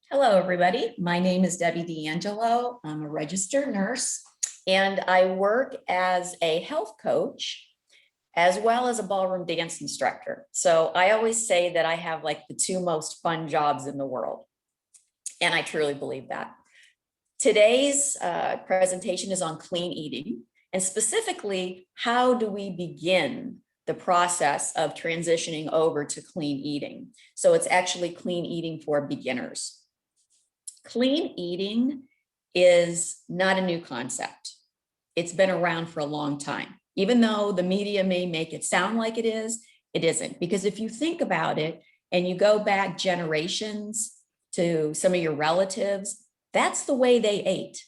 Hello, everybody. My name is Debbie DeAngelo. I'm a registered nurse, and I work as a health coach as well as a ballroom dance instructor. So I always say that I have like the two most fun jobs in the world, and I truly believe that. Today's presentation is on clean eating, and specifically, how do we begin the process of transitioning over to clean eating? So it's actually clean eating for beginners. Clean eating is not a new concept. It's been around for a long time. Even though the media may make it sound like it isn't. Because if you think about it and you go back generations to some of your relatives, that's the way they ate.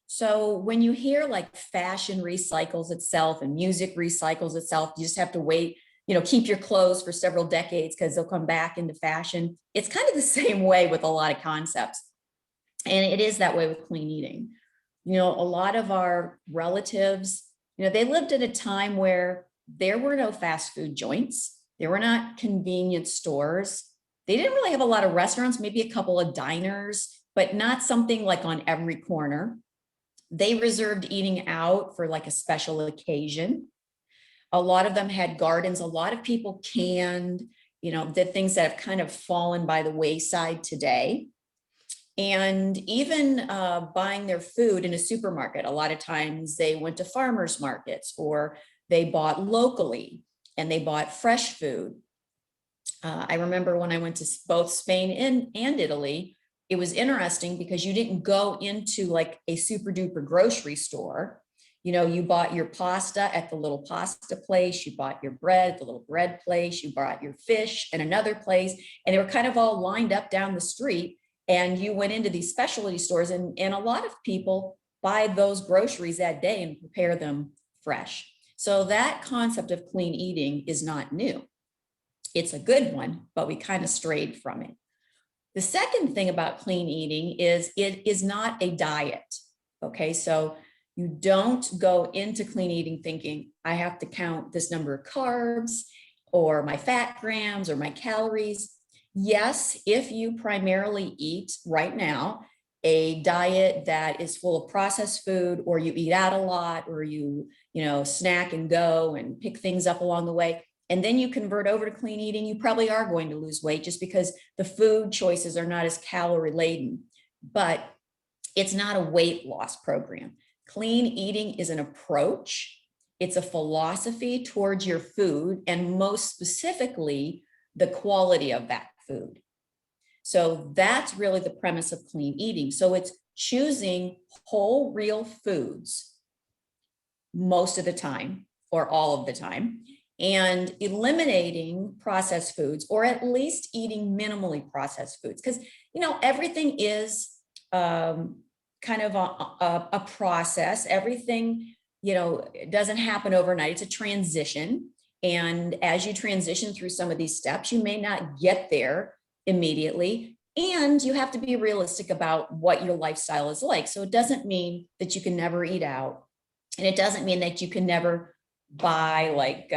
So when you hear like fashion recycles itself and music recycles itself, you just have to wait, keep your clothes for several decades because they'll come back into fashion. It's kind of the same way with a lot of concepts. And it is that way with clean eating. A lot of our relatives, they lived at a time where there were no fast food joints. There were not convenience stores. They didn't really have a lot of restaurants, maybe a couple of diners, but not something like on every corner. They reserved eating out for like a special occasion. A lot of them had gardens. A lot of people canned, the things that have kind of fallen by the wayside today. And even buying their food in a supermarket. A lot of times they went to farmers markets or they bought locally and they bought fresh food. I remember when I went to both Spain and Italy, it was interesting because you didn't go into like a super duper grocery store. You bought your pasta at the little pasta place, you bought your bread at the little bread place, you bought your fish at another place, and they were kind of all lined up down the street. And you went into these specialty stores, and a lot of people buy those groceries that day and prepare them fresh. So that concept of clean eating is not new. It's a good one, but we kind of strayed from it. The second thing about clean eating is it is not a diet. Okay, so you don't go into clean eating thinking, I have to count this number of carbs or my fat grams or my calories. Yes, if you primarily eat right now a diet that is full of processed food, or you eat out a lot, or you snack and go and pick things up along the way, and then you convert over to clean eating, you probably are going to lose weight just because the food choices are not as calorie laden. But it's not a weight loss program. Clean eating is an approach. It's a philosophy towards your food, and most specifically, the quality of that food. So that's really the premise of clean eating. So it's choosing whole, real foods most of the time or all of the time, and eliminating processed foods, or at least eating minimally processed foods. Because, everything is kind of a process. Everything, doesn't happen overnight. It's a transition. And as you transition through some of these steps, you may not get there immediately. And you have to be realistic about what your lifestyle is like. So it doesn't mean that you can never eat out. And it doesn't mean that you can never buy like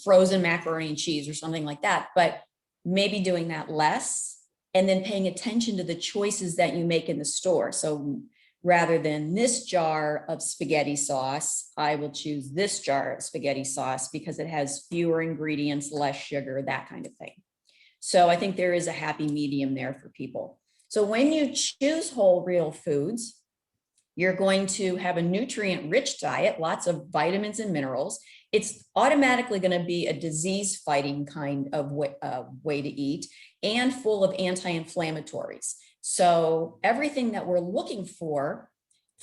frozen macaroni and cheese or something like that. But maybe doing that less, and then paying attention to the choices that you make in the store. So rather than this jar of spaghetti sauce, I will choose this jar of spaghetti sauce because it has fewer ingredients, less sugar, that kind of thing. So I think there is a happy medium there for people. So when you choose whole, real foods, you're going to have a nutrient-rich diet, lots of vitamins and minerals. It's automatically going to be a disease-fighting kind of way to eat, and full of anti-inflammatories. So everything that we're looking for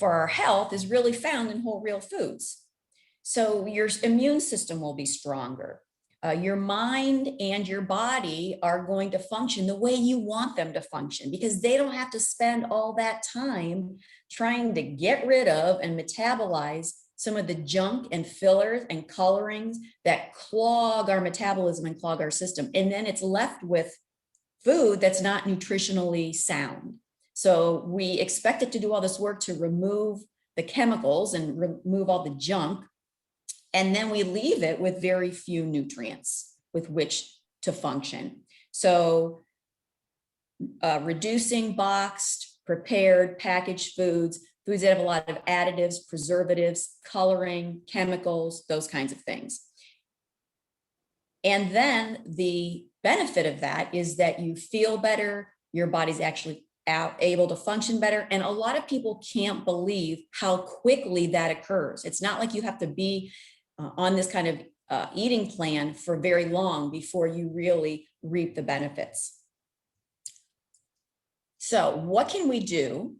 our health is really found in whole, real foods. So your immune system will be stronger. Your mind and your body are going to function the way you want them to function, because they don't have to spend all that time trying to get rid of and metabolize some of the junk and fillers and colorings that clog our metabolism and clog our system. And then it's left with food that's not nutritionally sound. So we expect it to do all this work to remove the chemicals and remove all the junk. And then we leave it with very few nutrients with which to function. So reducing boxed, prepared, packaged foods, foods that have a lot of additives, preservatives, coloring, chemicals, those kinds of things. And then the benefit of that is that you feel better, your body's actually able to function better. And a lot of people can't believe how quickly that occurs. It's not like you have to be on this kind of eating plan for very long before you really reap the benefits. So what can we do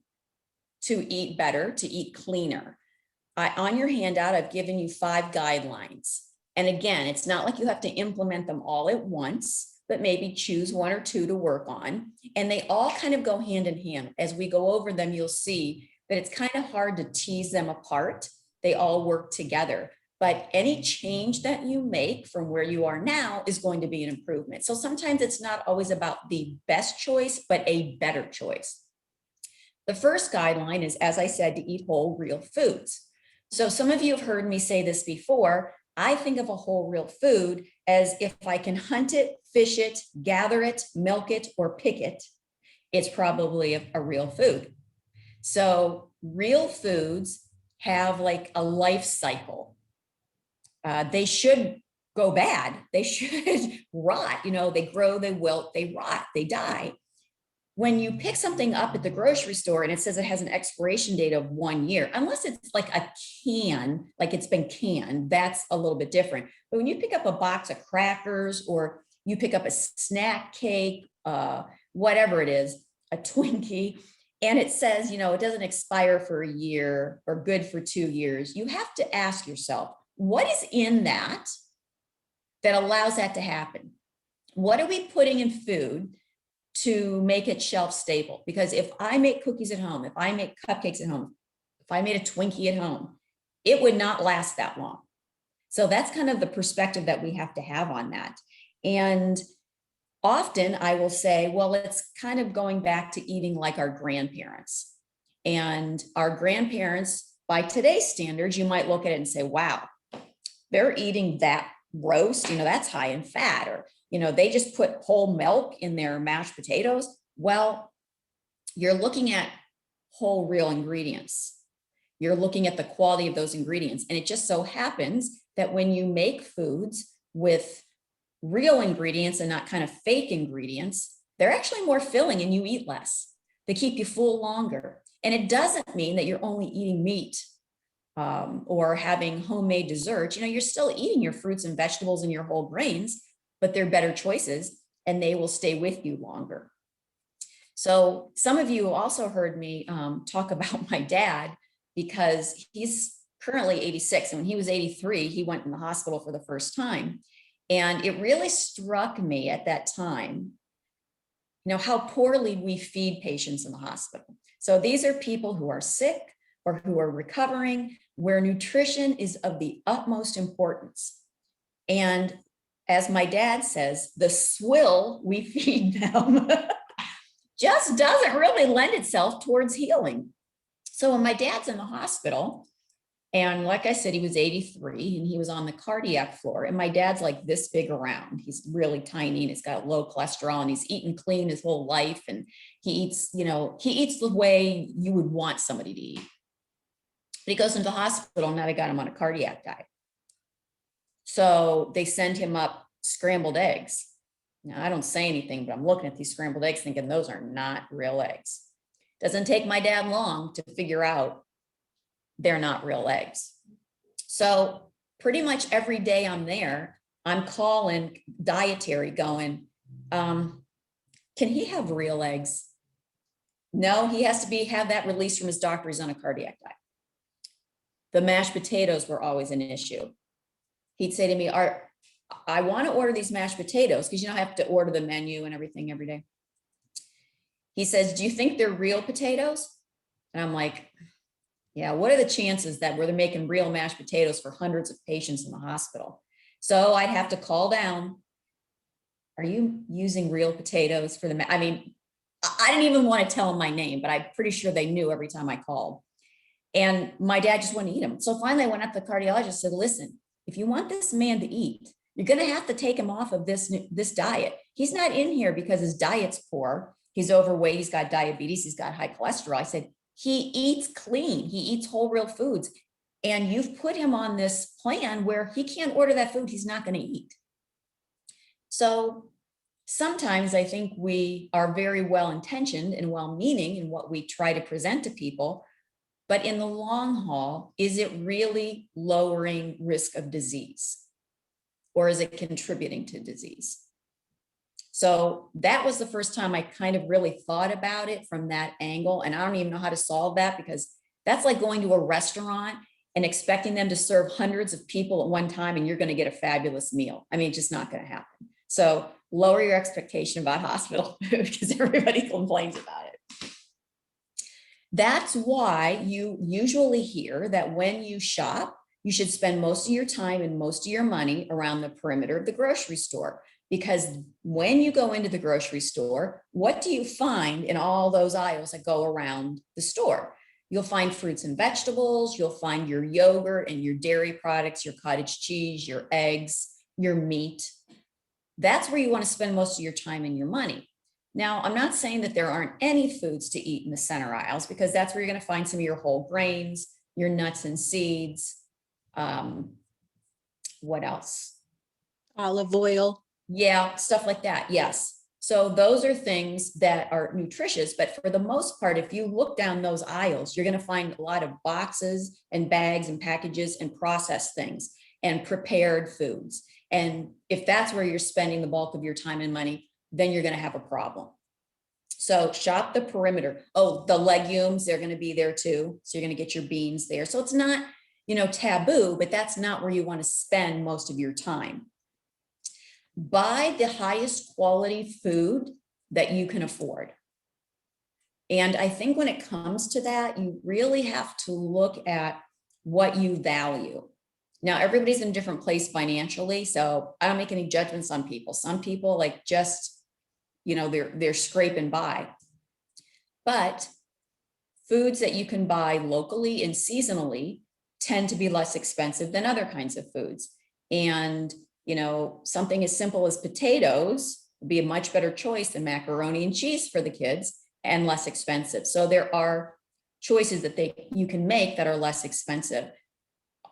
to eat better, to eat cleaner? On your handout, I've given you 5 guidelines. And again, it's not like you have to implement them all at once, but maybe choose 1 or 2 to work on. And they all kind of go hand in hand. As we go over them, you'll see that it's kind of hard to tease them apart. They all work together. But any change that you make from where you are now is going to be an improvement. So sometimes it's not always about the best choice, but a better choice. The first guideline is, as I said, to eat whole, real foods. So some of you have heard me say this before. I think of a whole, real food as if I can hunt it, fish it, gather it, milk it, or pick it, it's probably a real food. So real foods have like a life cycle. They should go bad. They should rot. You know, they grow, they wilt, they rot, they die. When you pick something up at the grocery store and it says it has an expiration date of 1 year, unless it's like a can, like it's been canned, that's a little bit different. But when you pick up a box of crackers or you pick up a snack cake, whatever it is, a Twinkie, and it says, you know, it doesn't expire for a year or good for 2 years, you have to ask yourself, what is in that allows that to happen? What are we putting in food to make it shelf stable? Because if I make cookies at home, if I make cupcakes at home, if I made a Twinkie at home, it would not last that long. So that's kind of the perspective that we have to have on that. And often I will say, well, it's kind of going back to eating like our grandparents. And our grandparents, by today's standards, you might look at it and say, wow, they're eating that roast, you know, that's high in fat, or, you know, they just put whole milk in their mashed potatoes. Well, you're looking at whole, real ingredients. You're looking at the quality of those ingredients. And it just so happens that when you make foods with real ingredients and not kind of fake ingredients, they're actually more filling and you eat less. They keep you full longer. And it doesn't mean that you're only eating meat or having homemade desserts. You know, you're still eating your fruits and vegetables and your whole grains, but they're better choices and they will stay with you longer. So some of you also heard me talk about my dad, because he's currently 86. And when he was 83, he went in the hospital for the first time. And it really struck me at that time, you know, how poorly we feed patients in the hospital. So these are people who are sick or who are recovering, where nutrition is of the utmost importance. And as my dad says, the swill we feed them just doesn't really lend itself towards healing. So when my dad's in the hospital, and like I said, he was 83 and he was on the cardiac floor, and my dad's like this big around. He's really tiny and he's got low cholesterol and he's eaten clean his whole life. And he eats, you know, he eats the way you would want somebody to eat. But he goes into the hospital, and now they got him on a cardiac diet. So they send him up scrambled eggs. Now, I don't say anything, but I'm looking at these scrambled eggs thinking those are not real eggs. Doesn't take my dad long to figure out they're not real eggs. So pretty much every day I'm there, I'm calling dietary going, can he have real eggs? No, he has to have that release from his doctor. He's on a cardiac diet. The mashed potatoes were always an issue. He'd say to me, I want to order these mashed potatoes, because, you know, I have to order the menu and everything every day. He says, do you think they're real potatoes? And I'm like, yeah, what are the chances that we're making real mashed potatoes for hundreds of patients in the hospital? So I'd have to call down, are you using real potatoes for the, I mean, I didn't even want to tell them my name, but I'm pretty sure they knew every time I called. And my dad just wouldn't eat them. So finally I went up to the cardiologist and said, listen, if you want this man to eat, you're going to have to take him off of this diet. He's not in here because his diet's poor. he's overweight, he's got diabetes, he's got high cholesterol. I said, he eats clean, he eats whole real foods. And you've put him on this plan where he can't order that food he's not going to eat. So sometimes I think we are very well-intentioned and well-meaning in what we try to present to people, but in the long haul, is it really lowering risk of disease? Or is it contributing to disease? So that was the first time I kind of really thought about it from that angle. And I don't even know how to solve that, because that's like going to a restaurant and expecting them to serve hundreds of people at one time and you're going to get a fabulous meal. I mean, it's just not going to happen. So lower your expectation about hospital food, because everybody complains about it. That's why you usually hear that when you shop, you should spend most of your time and most of your money around the perimeter of the grocery store. Because when you go into the grocery store, what do you find in all those aisles that go around the store? You'll find fruits and vegetables, you'll find your yogurt and your dairy products, your cottage cheese, your eggs, your meat. That's where you want to spend most of your time and your money. Now, I'm not saying that there aren't any foods to eat in the center aisles, because that's where you're going to find some of your whole grains, your nuts and seeds. What else? Olive oil. Yeah, stuff like that. Yes. So those are things that are nutritious, but for the most part, if you look down those aisles, you're going to find a lot of boxes and bags and packages and processed things and prepared foods. And if that's where you're spending the bulk of your time and money, then you're going to have a problem. So shop the perimeter. Oh, the legumes, they're going to be there too. So you're going to get your beans there. So it's not, taboo, but that's not where you want to spend most of your time. Buy the highest quality food that you can afford. And I think when it comes to that, you really have to look at what you value. Now, everybody's in a different place financially, so I don't make any judgments on people. Some people like just, they're scraping by. But foods that you can buy locally and seasonally tend to be less expensive than other kinds of foods. And something as simple as potatoes would be a much better choice than macaroni and cheese for the kids, and less expensive. So there are choices that you can make that are less expensive.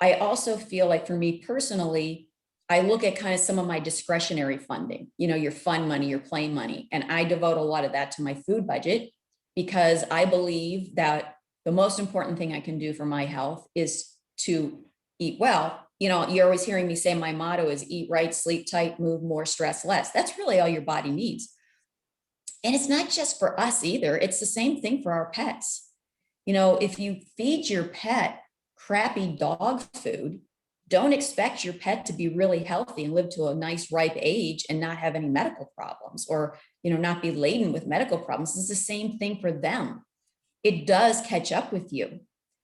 I also feel like, for me personally, I look at kind of some of my discretionary funding, your fun money, your play money, and I devote a lot of that to my food budget, because I believe that the most important thing I can do for my health is to eat well. You're always hearing me say my motto is eat right, sleep tight, move more, stress less. That's really all your body needs. And it's not just for us either. It's the same thing for our pets. If you feed your pet crappy dog food, don't expect your pet to be really healthy and live to a nice ripe age and not have any medical problems, or, not be laden with medical problems. It's the same thing for them. It does catch up with you.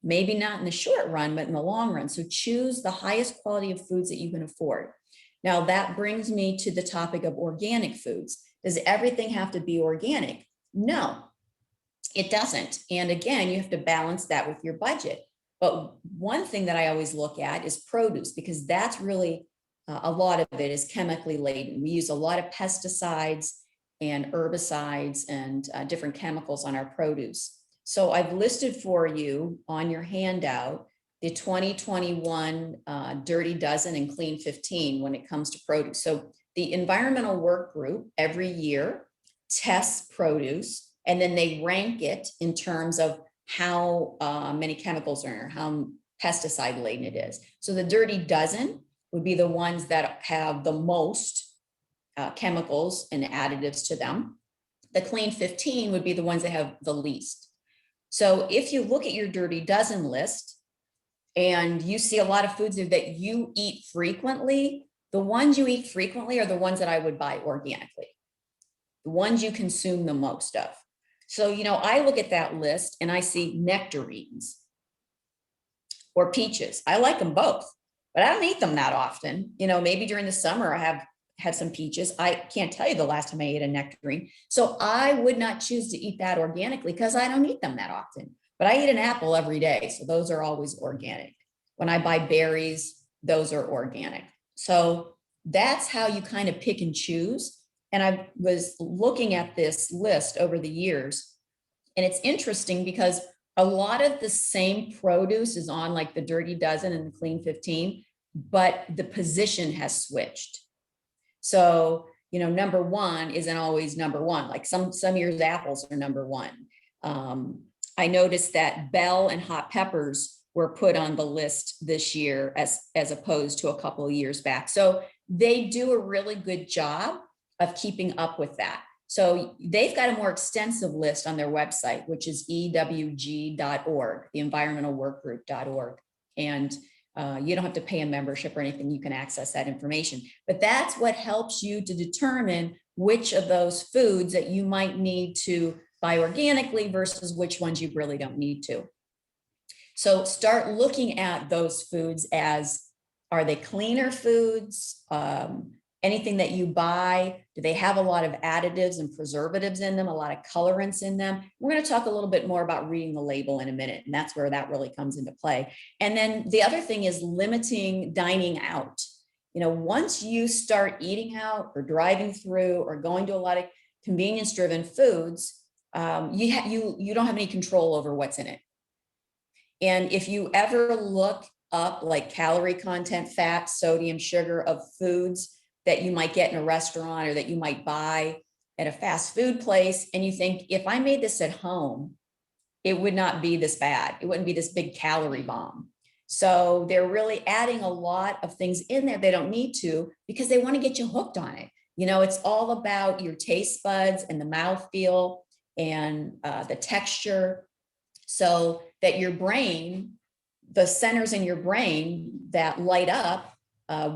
Maybe not in the short run, but in the long run. So choose the highest quality of foods that you can afford. Now that brings me to the topic of organic foods. Does everything have to be organic? No, it doesn't. And again, you have to balance that with your budget. But one thing that I always look at is produce, because that's really a lot of it is chemically laden. We use a lot of pesticides and herbicides and different chemicals on our produce. So I've listed for you on your handout the 2021 Dirty Dozen and Clean 15 when it comes to produce. So the environmental work group every year tests produce, and then they rank it in terms of how many chemicals are in, how pesticide laden it is. So the Dirty Dozen would be the ones that have the most chemicals and additives to them. The Clean 15 would be the ones that have the least. So if you look at your Dirty Dozen list and you see a lot of foods that you eat frequently, the ones you eat frequently are the ones that I would buy organically, the ones you consume the most of. So, I look at that list and I see nectarines or peaches. I like them both, but I don't eat them that often. Maybe during the summer I have had some peaches. I can't tell you the last time I ate a nectarine. So I would not choose to eat that organically because I don't eat them that often. But I eat an apple every day. So those are always organic. When I buy berries, those are organic. So that's how you kind of pick and choose. And I was looking at this list over the years, and it's interesting because a lot of the same produce is on like the Dirty Dozen and the Clean 15, but the position has switched. So, number one isn't always number one. Like some years apples are number one. I noticed that bell and hot peppers were put on the list this year as opposed to a couple of years back. So they do a really good job of keeping up with that. So they've got a more extensive list on their website, which is ewg.org, the environmentalworkgroup.org. And you don't have to pay a membership or anything. You can access that information. But that's what helps you to determine which of those foods that you might need to buy organically versus which ones you really don't need to. So start looking at those foods as, are they cleaner foods? Anything that you buy, do they have a lot of additives and preservatives in them, a lot of colorants in them? We're going to talk a little bit more about reading the label in a minute, and that's where that really comes into play. And then the other thing is limiting dining out. Once you start eating out or driving through or going to a lot of convenience-driven foods, you don't have any control over what's in it. And if you ever look up like calorie content, fat, sodium, sugar of foods that you might get in a restaurant or that you might buy at a fast food place, and you think, if I made this at home, it would not be this bad. It wouldn't be this big calorie bomb. So they're really adding a lot of things in there they don't need to, because they want to get you hooked on it. It's all about your taste buds and the mouthfeel and the texture, so that your brain, the centers in your brain that light up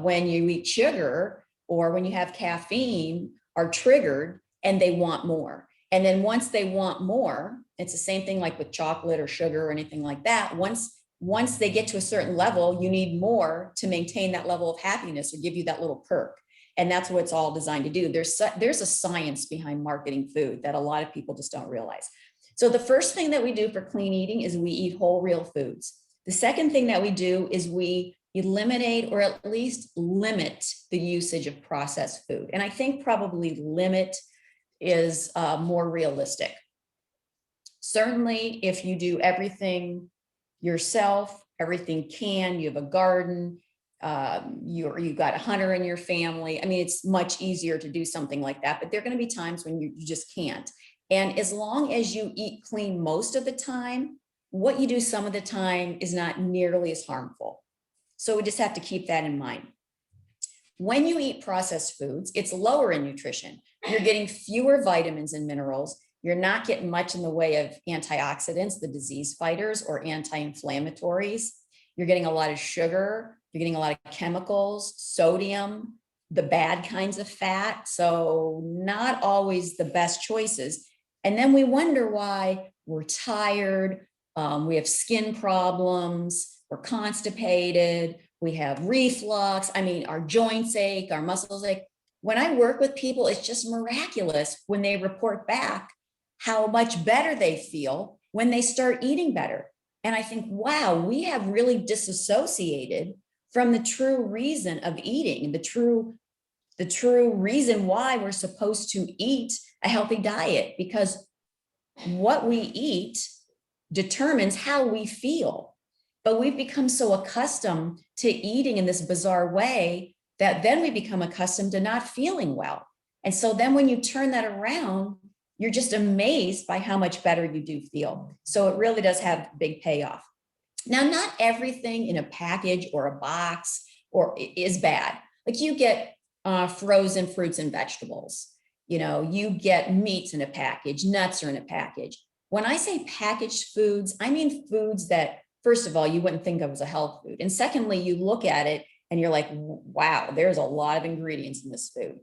when you eat sugar or when you have caffeine, are triggered and they want more. And then once they want more, it's the same thing like with chocolate or sugar or anything like that. Once they get to a certain level, you need more to maintain that level of happiness or give you that little perk. And that's what it's all designed to do. There's a science behind marketing food that a lot of people just don't realize. So the first thing that we do for clean eating is we eat whole, real foods. The second thing that we do is we eliminate or at least limit the usage of processed food. And I think probably limit is more realistic. Certainly, if you do everything yourself, everything canned, you have a garden, you've got a hunter in your family. I mean, it's much easier to do something like that, but there are going to be times when you just can't. And as long as you eat clean most of the time, what you do some of the time is not nearly as harmful. So we just have to keep that in mind. When you eat processed foods, it's lower in nutrition. You're getting fewer vitamins and minerals. You're not getting much in the way of antioxidants, the disease fighters, or anti-inflammatories. You're getting a lot of sugar. You're getting a lot of chemicals, sodium, the bad kinds of fat. So not always the best choices. And then we wonder why we're tired. We have skin problems. We're constipated. We have reflux. I mean, our joints ache, our muscles ache. When I work with people, it's just miraculous when they report back how much better they feel when they start eating better. And I think, wow, we have really disassociated from the true reason of eating, the true reason why we're supposed to eat a healthy diet, because what we eat determines how we feel. But we've become so accustomed to eating in this bizarre way that then we become accustomed to not feeling well. And so then when you turn that around, you're just amazed by how much better you do feel. So it really does have big payoff. Now, not everything in a package or a box is bad. Like you get frozen fruits and vegetables. You get meats in a package, nuts are in a package. When I say packaged foods, I mean foods that, first of all, you wouldn't think of as a health food. And secondly, you look at it and you're like, wow, there's a lot of ingredients in this food.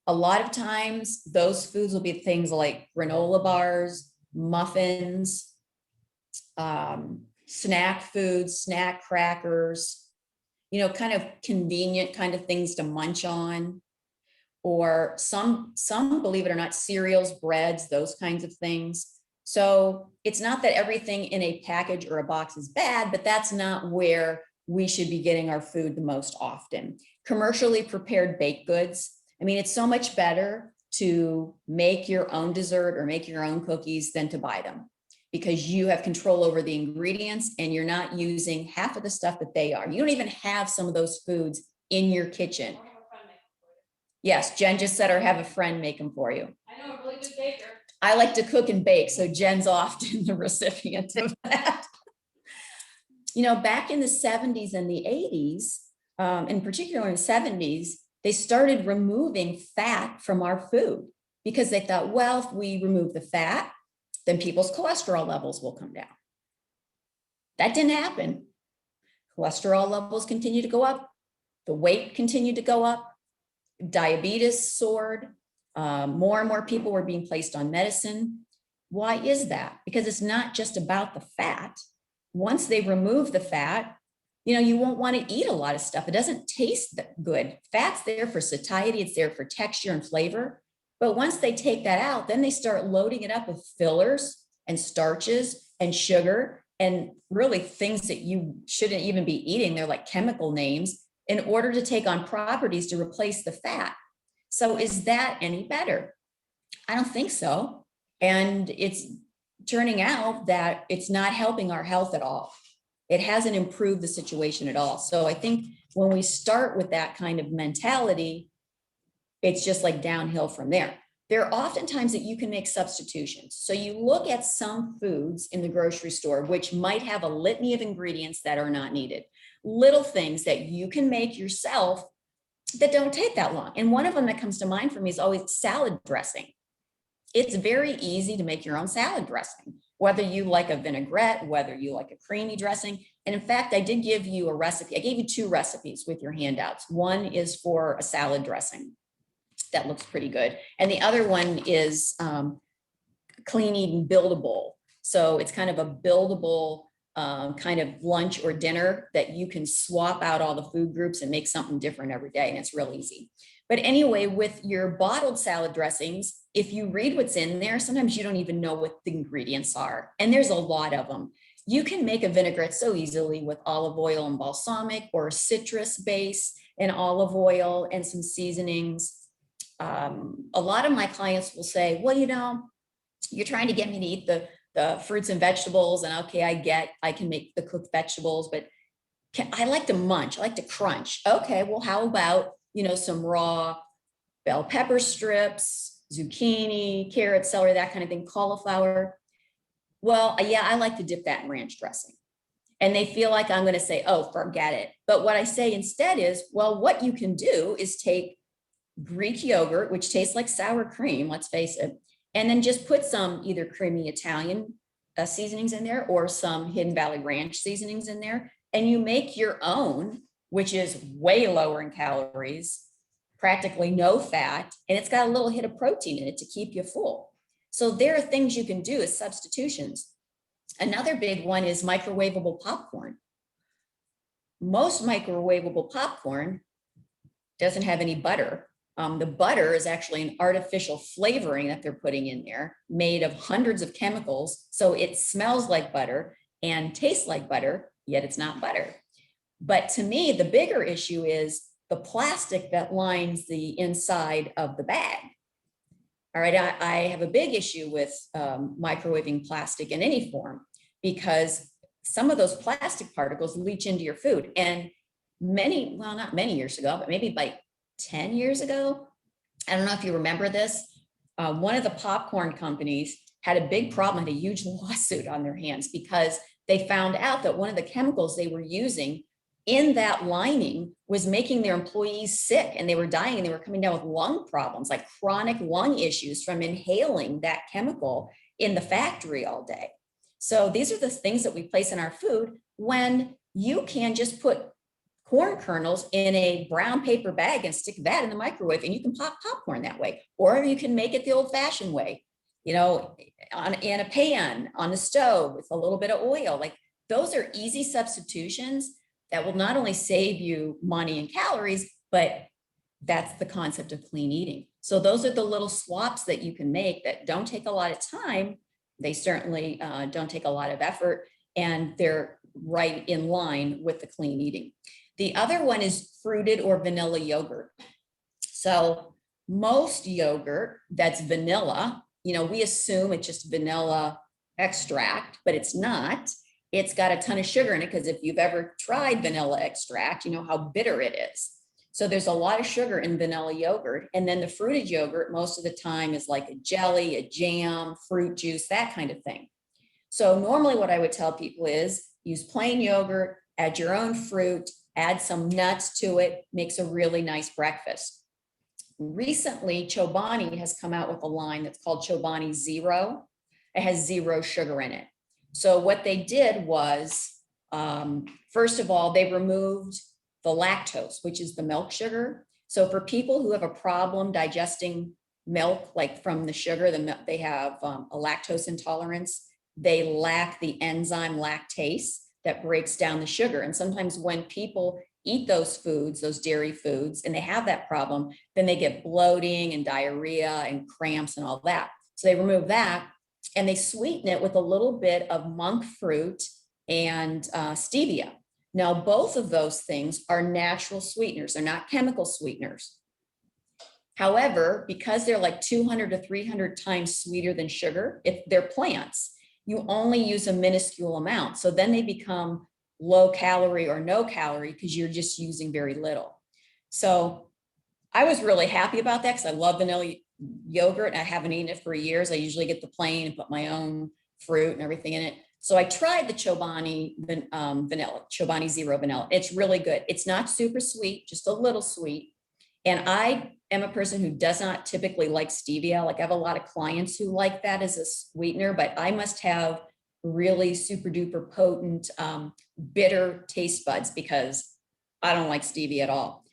A lot of times those foods will be things like granola bars, muffins, snack foods, snack crackers, kind of convenient kind of things to munch on. Or some, believe it or not, cereals, breads, those kinds of things. So it's not that everything in a package or a box is bad, but that's not where we should be getting our food the most often. Commercially prepared baked goods. I mean, it's so much better to make your own dessert or make your own cookies than to buy them, because you have control over the ingredients and you're not using half of the stuff that they are. You don't even have some of those foods in your kitchen. Yes, Jen just said, or have a friend make them for you. I know a really good baker. I like to cook and bake, so Jen's often the recipient of that. You know, back in the 70s and the 80s, in particular in the 70s, they started removing fat from our food because they thought, well, if we remove the fat, then people's cholesterol levels will come down. That didn't happen. Cholesterol levels continue to go up. The weight continued to go up. Diabetes soared. More and more people were being placed on medicine. Why is that? Because it's not just about the fat. Once they remove the fat, you know, you won't want to eat a lot of stuff. It doesn't taste that good. Fat's there for satiety. It's there for texture and flavor. But once they take that out, then they start loading it up with fillers and starches and sugar and really things that you shouldn't even be eating. They're like chemical names in order to take on properties to replace the fat. So is that any better? I don't think so. And it's turning out that it's not helping our health at all. It hasn't improved the situation at all. So I think when we start with that kind of mentality, it's just like downhill from there. There are often times that you can make substitutions. So you look at some foods in the grocery store, which might have a litany of ingredients that are not needed. Little things that you can make yourself that don't take that long. And one of them that comes to mind for me is always salad dressing. It's very easy to make your own salad dressing, whether you like a vinaigrette, whether you like a creamy dressing. And in fact, I did give you a recipe. I gave you 2 recipes with your handouts. One is for a salad dressing. That looks pretty good. And the other one is clean eating buildable. So it's kind of a buildable kind of lunch or dinner that you can swap out all the food groups and make something different every day. And it's real easy. But anyway, with your bottled salad dressings, if you read what's in there, sometimes you don't even know what the ingredients are. And there's a lot of them. You can make a vinaigrette so easily with olive oil and balsamic or citrus base and olive oil and some seasonings. A lot of my clients will say, well, you know, you're trying to get me to eat the fruits and vegetables, and okay, I can make the cooked vegetables, but I like to munch, I like to crunch. Okay, well, how about, you know, some raw bell pepper strips, zucchini, carrot, celery, that kind of thing, cauliflower. Well, yeah, I like to dip that in ranch dressing. And they feel like I'm going to say, oh, forget it. But what I say instead is, well, what you can do is take Greek yogurt, which tastes like sour cream, let's face it, and then just put some either creamy Italian seasonings in there or some Hidden Valley Ranch seasonings in there. And you make your own, which is way lower in calories, practically no fat, and it's got a little hit of protein in it to keep you full. So there are things you can do as substitutions. Another big one is microwavable popcorn. Most microwavable popcorn doesn't have any butter. The butter is actually an artificial flavoring that they're putting in there, made of hundreds of chemicals. So it smells like butter and tastes like butter, yet it's not butter. But to me, the bigger issue is the plastic that lines the inside of the bag. All right, I have a big issue with microwaving plastic in any form, because some of those plastic particles leach into your food. And not many years ago, but maybe like 10 years ago, I don't know if you remember this, one of the popcorn companies had a big problem, had a huge lawsuit on their hands because they found out that one of the chemicals they were using in that lining was making their employees sick, and they were dying, and they were coming down with lung problems, like chronic lung issues from inhaling that chemical in the factory all day. So these are the things that we place in our food when you can just put corn kernels in a brown paper bag and stick that in the microwave, and you can pop popcorn that way. Or you can make it the old fashioned way, you know, in a pan on the stove with a little bit of oil. Like, those are easy substitutions that will not only save you money and calories, but that's the concept of clean eating. So those are the little swaps that you can make that don't take a lot of time. They certainly don't take a lot of effort, and they're right in line with the clean eating. The other one is fruited or vanilla yogurt. So most yogurt that's vanilla, we assume it's just vanilla extract, but it's not. It's got a ton of sugar in it because if you've ever tried vanilla extract, you know how bitter it is. So there's a lot of sugar in vanilla yogurt. And then the fruited yogurt, most of the time, is like a jelly, a jam, fruit juice, that kind of thing. So normally what I would tell people is use plain yogurt, add your own fruit, add some nuts to it, makes a really nice breakfast. Recently, Chobani has come out with a line that's called Chobani Zero. It has zero sugar in it. So what they did was, first of all, they removed the lactose, which is the milk sugar. So for people who have a problem digesting milk, like from the sugar, they have a lactose intolerance. They lack the enzyme lactase that breaks down the sugar. And sometimes when people eat those foods, those dairy foods, and they have that problem, then they get bloating and diarrhea and cramps and all that. So they remove that and they sweeten it with a little bit of monk fruit and stevia. Now, both of those things are natural sweeteners. They're not chemical sweeteners. However, because they're like 200 to 300 times sweeter than sugar, if they're plants, you only use a minuscule amount. So then they become low calorie or no calorie because you're just using very little. So I was really happy about that because I love vanilla yogurt and I haven't eaten it for years. I usually get the plain and put my own fruit and everything in it. So I tried the Chobani vanilla, Chobani Zero vanilla. It's really good. It's not super sweet, just a little sweet. And I am a person who does not typically like stevia. Like I have a lot of clients who like that as a sweetener, but I must have really super duper potent, bitter taste buds because I don't like stevia at all.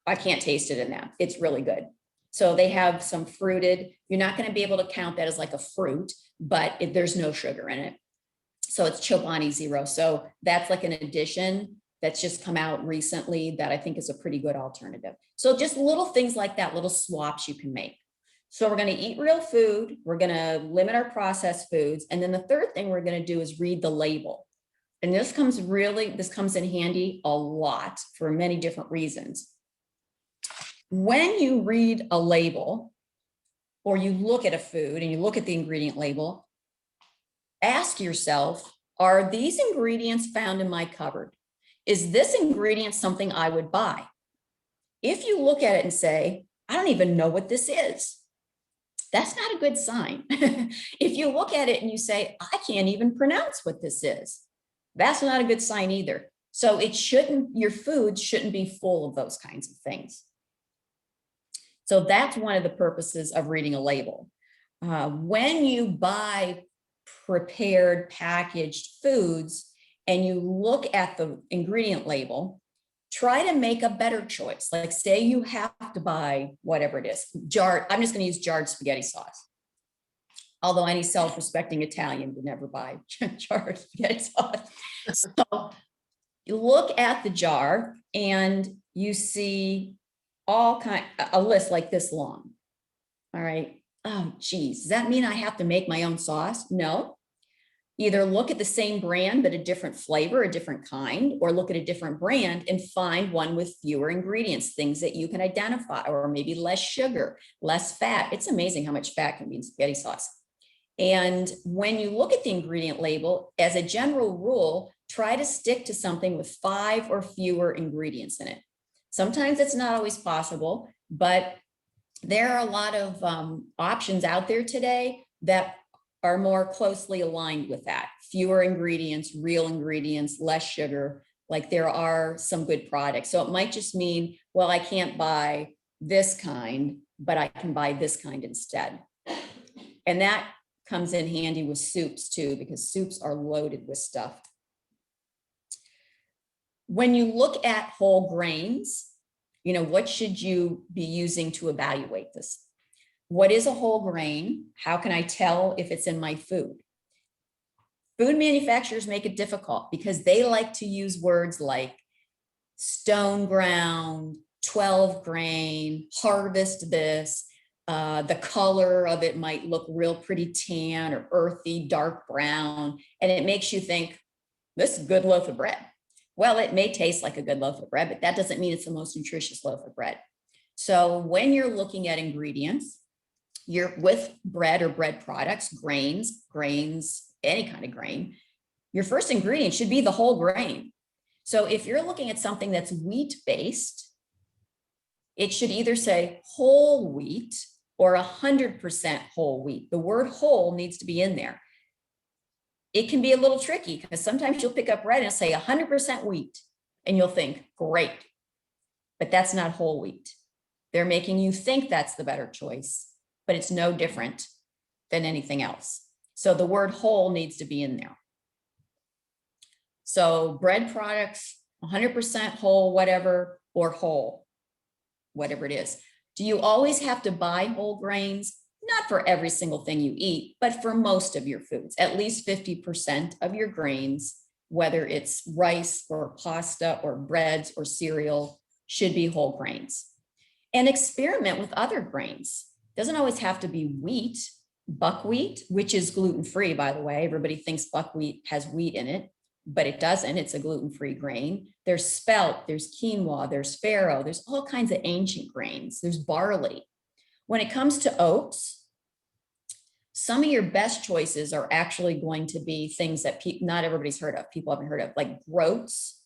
I can't taste it in that. It's really good. So they have some fruited. You're not going to be able to count that as like a fruit, but there's no sugar in it. So it's Chobani Zero. So that's like an addition that's just come out recently that I think is a pretty good alternative. So just little things like that, little swaps you can make. So we're going to eat real food. We're going to limit our processed foods. And then the third thing we're going to do is read the label. And this comes in handy a lot for many different reasons. When you read a label or you look at a food and you look at the ingredient label, ask yourself, are these ingredients found in my cupboard? Is this ingredient something I would buy? If you look at it and say, I don't even know what this is, that's not a good sign. If you look at it and you say, I can't even pronounce what this is, that's not a good sign either. So your food shouldn't be full of those kinds of things. So that's one of the purposes of reading a label. When you buy prepared packaged foods and you look at the ingredient label, try to make a better choice. Like say you have to buy whatever it is, I'm just going to use jarred spaghetti sauce. Although any self-respecting Italian would never buy jarred spaghetti sauce. So you look at the jar and you see a list like this long. All right. Oh, geez. Does that mean I have to make my own sauce? No. Either look at the same brand, but a different flavor, a different kind, or look at a different brand and find one with fewer ingredients, things that you can identify, or maybe less sugar, less fat. It's amazing how much fat can be in spaghetti sauce. And when you look at the ingredient label, as a general rule, try to stick to something with 5 or fewer ingredients in it. Sometimes it's not always possible, but there are a lot of options out there today that are more closely aligned with that. Fewer ingredients, real ingredients, less sugar. Like there are some good products. So it might just mean, well, I can't buy this kind, but I can buy this kind instead. And that comes in handy with soups too, because soups are loaded with stuff. When you look at whole grains, what should you be using to evaluate this? What is a whole grain? How can I tell if it's in my food? Food manufacturers make it difficult because they like to use words like stone ground, 12 grain, harvest this. The color of it might look real pretty tan or earthy, dark brown. And it makes you think, this is a good loaf of bread. Well, it may taste like a good loaf of bread, but that doesn't mean it's the most nutritious loaf of bread. So when you're looking at ingredients, you're with bread or bread products, grains, any kind of grain, your first ingredient should be the whole grain. So if you're looking at something that's wheat-based, it should either say whole wheat or 100% whole wheat. The word whole needs to be in there. It can be a little tricky because sometimes you'll pick up bread and it'll say 100% wheat and you'll think, great, but that's not whole wheat. They're making you think that's the better choice, but it's no different than anything else. So the word whole needs to be in there. So bread products, 100% whole, whatever, or whole, whatever it is. Do you always have to buy whole grains? Not for every single thing you eat, but for most of your foods, at least 50% of your grains, whether it's rice or pasta or breads or cereal, should be whole grains. And experiment with other grains. Doesn't always have to be wheat. Buckwheat, which is gluten-free, by the way. Everybody thinks buckwheat has wheat in it, but it doesn't. It's a gluten-free grain. There's spelt, there's quinoa, there's farro, there's all kinds of ancient grains. There's barley. When it comes to oats, some of your best choices are actually going to be things that not everybody's heard of, people haven't heard of, like groats.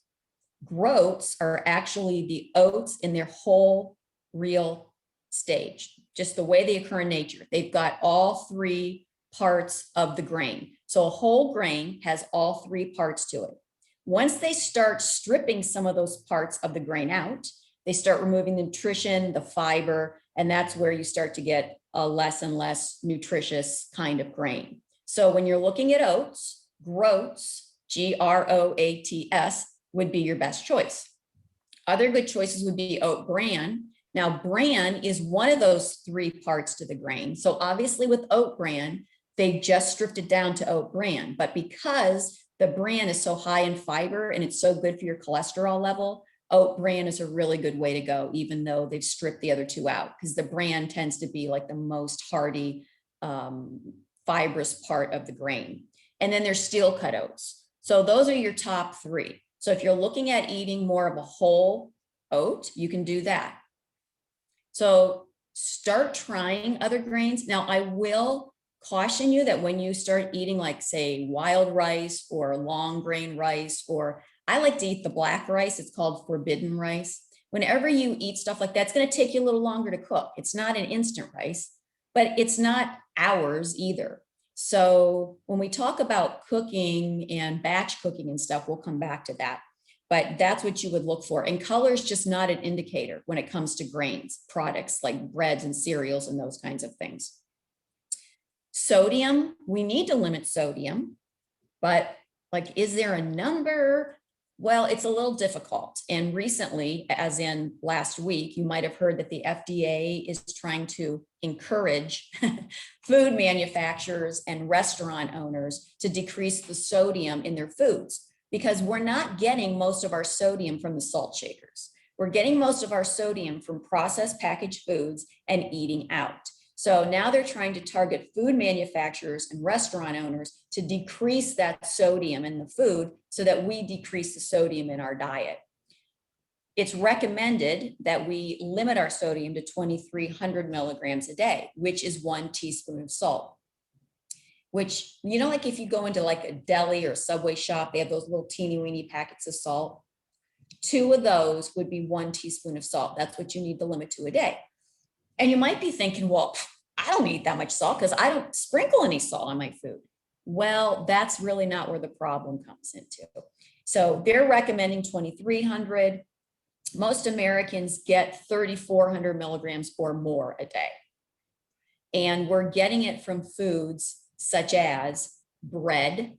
Groats are actually the oats in their whole real stage, just the way they occur in nature. They've got all three parts of the grain. So a whole grain has all three parts to it. Once they start stripping some of those parts of the grain out, they start removing the nutrition, the fiber, and that's where you start to get a less and less nutritious kind of grain. So when you're looking at oats, groats, Groats, would be your best choice. Other good choices would be oat bran. Now, bran is one of those three parts to the grain. So obviously with oat bran, they just stripped it down to oat bran. But because the bran is so high in fiber and it's so good for your cholesterol level, oat bran is a really good way to go, even though they've stripped the other two out, because the bran tends to be like the most hearty, fibrous part of the grain. And then there's steel cut oats. So those are your top three. So if you're looking at eating more of a whole oat, you can do that. So start trying other grains. Now, I will caution you that when you start eating, like, say, wild rice or long grain rice, or I like to eat the black rice, it's called forbidden rice. Whenever you eat stuff like that, it's going to take you a little longer to cook. It's not an instant rice, but it's not hours either. So when we talk about cooking and batch cooking and stuff, we'll come back to that. But that's what you would look for. And color is just not an indicator when it comes to grains, products like breads and cereals and those kinds of things. Sodium, we need to limit sodium, but like, is there a number? Well, it's a little difficult. And recently, as in last week, you might have heard that the FDA is trying to encourage food manufacturers and restaurant owners to decrease the sodium in their foods, because we're not getting most of our sodium from the salt shakers. We're getting most of our sodium from processed packaged foods and eating out. So now they're trying to target food manufacturers and restaurant owners to decrease that sodium in the food so that we decrease the sodium in our diet. It's recommended that we limit our sodium to 2,300 milligrams a day, which is 1 teaspoon of salt. Which, you know, like if you go into like a deli or Subway shop, they have those little teeny weeny packets of salt. 2 of those would be 1 teaspoon of salt. That's what you need to limit to a day. And you might be thinking, well, I don't eat that much salt because I don't sprinkle any salt on my food. Well, that's really not where the problem comes into. So they're recommending 2,300. Most Americans get 3,400 milligrams or more a day. And we're getting it from foods such as bread.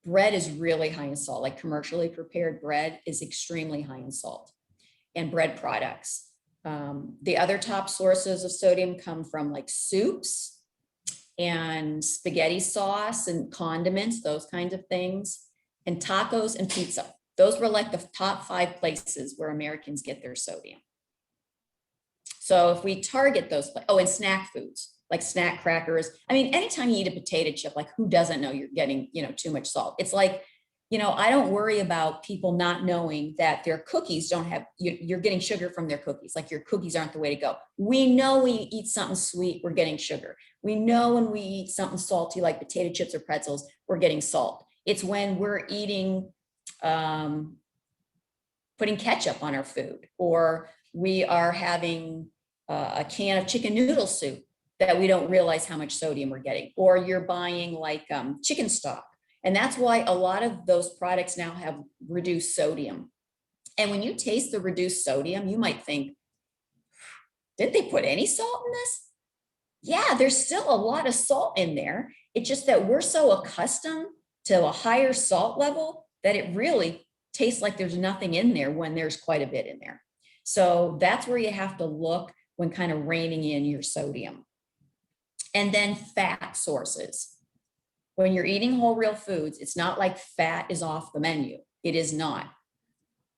Bread is really high in salt, like commercially prepared bread is extremely high in salt, and bread products. The other top sources of sodium come from like soups and spaghetti sauce and condiments, those kinds of things, and tacos and pizza. Those were like the top 5 places where Americans get their sodium. So if we target those, and snack foods, like snack crackers. I mean, anytime you eat a potato chip, like who doesn't know you're getting, too much salt? It's like I don't worry about people not knowing that their cookies don't have, you're getting sugar from their cookies. Like your cookies aren't the way to go. We know we eat something sweet, we're getting sugar. We know when we eat something salty like potato chips or pretzels, we're getting salt. It's when we're eating, putting ketchup on our food, or we are having a can of chicken noodle soup that we don't realize how much sodium we're getting, or you're buying like chicken stock. And that's why a lot of those products now have reduced sodium. And when you taste the reduced sodium, you might think, did they put any salt in this? Yeah, there's still a lot of salt in there. It's just that we're so accustomed to a higher salt level that it really tastes like there's nothing in there when there's quite a bit in there. So that's where you have to look when kind of reining in your sodium. And then fat sources. When you're eating whole real foods, it's not like fat is off the menu. It is not.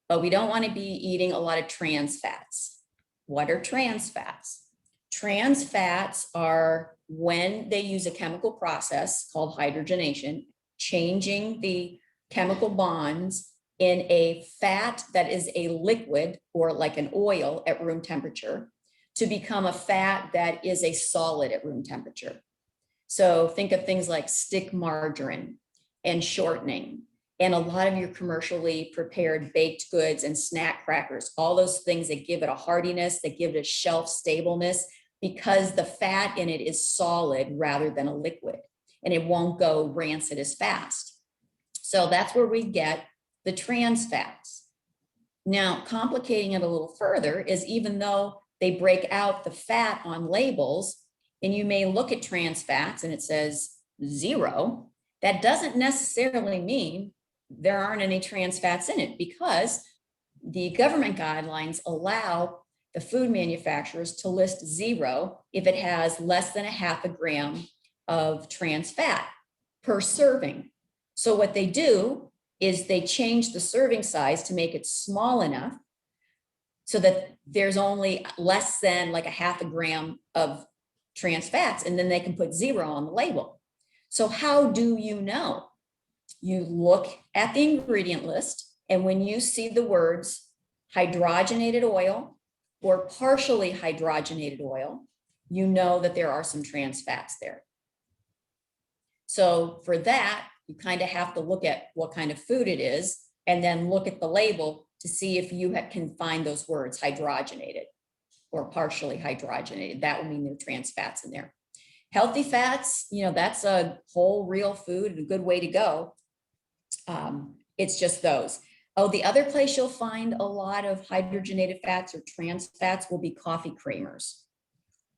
But we don't want to be eating a lot of trans fats. What are trans fats? Trans fats are when they use a chemical process called hydrogenation, changing the chemical bonds in a fat that is a liquid or like an oil at room temperature to become a fat that is a solid at room temperature. So think of things like stick margarine and shortening and a lot of your commercially prepared baked goods and snack crackers, all those things that give it a hardiness, that give it a shelf stableness, because the fat in it is solid rather than a liquid, and it won't go rancid as fast. So that's where we get the trans fats. Now, complicating it a little further is even though they break out the fat on labels, and you may look at trans fats and it says 0, that doesn't necessarily mean there aren't any trans fats in it, because the government guidelines allow the food manufacturers to list 0 if it has less than a half a gram of trans fat per serving. So what they do is they change the serving size to make it small enough so that there's only less than like a half a gram of trans fats, and then they can put 0 on the label. So how do you know? You look at the ingredient list, and when you see the words hydrogenated oil or partially hydrogenated oil, you know that there are some trans fats there. So for that, you kind of have to look at what kind of food it is and then look at the label to see if you can find those words hydrogenated or partially hydrogenated. That will mean there are trans fats in there. Healthy fats, that's a whole real food and a good way to go. It's just those. Oh, the other place you'll find a lot of hydrogenated fats or trans fats will be coffee creamers.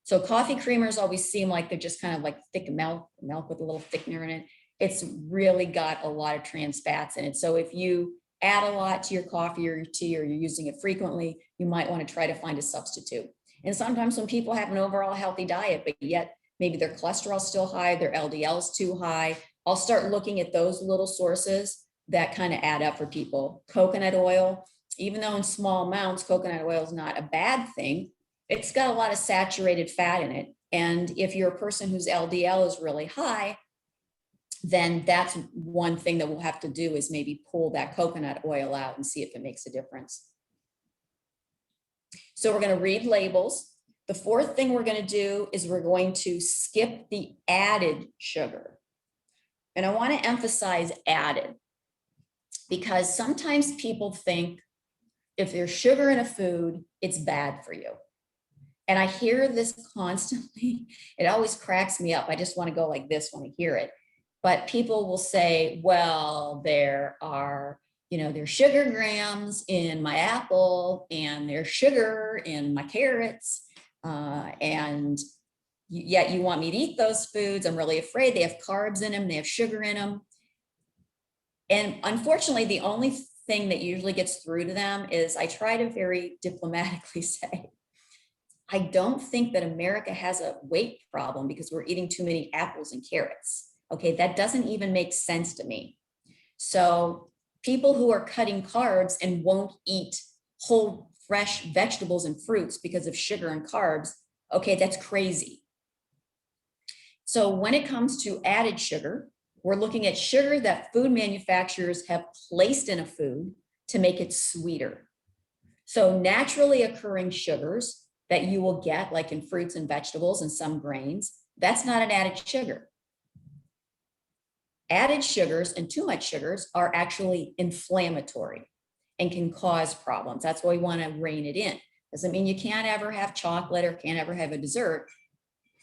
So coffee creamers always seem like they're just kind of like thick milk with a little thickener in it. It's really got a lot of trans fats in it. So if you add a lot to your coffee or your tea, or you're using it frequently, you might want to try to find a substitute. And sometimes when people have an overall healthy diet, but yet maybe their cholesterol is still high, their LDL is too high, I'll start looking at those little sources that kind of add up for people. Coconut oil, even though in small amounts, coconut oil is not a bad thing, it's got a lot of saturated fat in it. And if you're a person whose LDL is really high, then that's one thing that we'll have to do is maybe pull that coconut oil out and see if it makes a difference. So we're going to read labels. The fourth thing we're going to do is we're going to skip the added sugar. And I want to emphasize added, because sometimes people think if there's sugar in a food, it's bad for you. And I hear this constantly. It always cracks me up. I just want to go like this when I hear it. But people will say, well, there are, there's sugar grams in my apple, and there's sugar in my carrots, and yet you want me to eat those foods. I'm really afraid they have carbs in them, they have sugar in them. And unfortunately, the only thing that usually gets through to them is I try to very diplomatically say, I don't think that America has a weight problem because we're eating too many apples and carrots. Okay, that doesn't even make sense to me. So people who are cutting carbs and won't eat whole fresh vegetables and fruits because of sugar and carbs, okay, that's crazy. So when it comes to added sugar, We're looking at sugar that food manufacturers have placed in a food to make it sweeter. So naturally occurring sugars that you will get like in fruits and vegetables and some grains, that's not an added sugar. Added sugars and too much sugars are actually inflammatory and can cause problems. That's why we want to rein it in. Doesn't mean you can't ever have chocolate or can't ever have a dessert.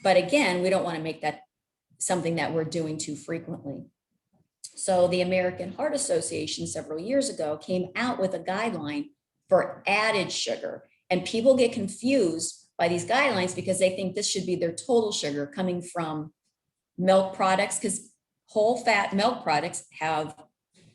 But again, we don't want to make that something that we're doing too frequently. So the American Heart Association several years ago came out with a guideline for added sugar. And people get confused by these guidelines because they think this should be their total sugar coming from milk products, because whole fat milk products have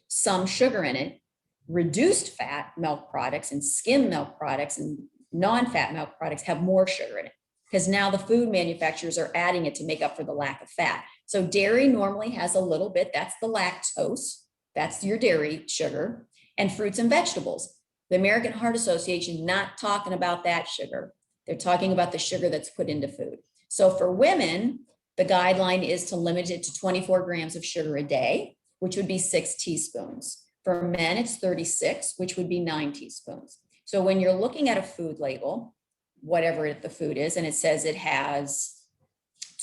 some sugar in it. Reduced fat milk products and skim milk products and non-fat milk products have more sugar in it, because now the food manufacturers are adding it to make up for the lack of fat. So dairy normally has a little bit, that's the lactose, that's your dairy sugar, and fruits and vegetables. The American Heart Association not talking about that sugar. They're talking about the sugar that's put into food. So for women, the guideline is to limit it to 24 grams of sugar a day, which would be 6 teaspoons. For men, it's 36, which would be 9 teaspoons. So when you're looking at a food label, whatever the food is, and it says it has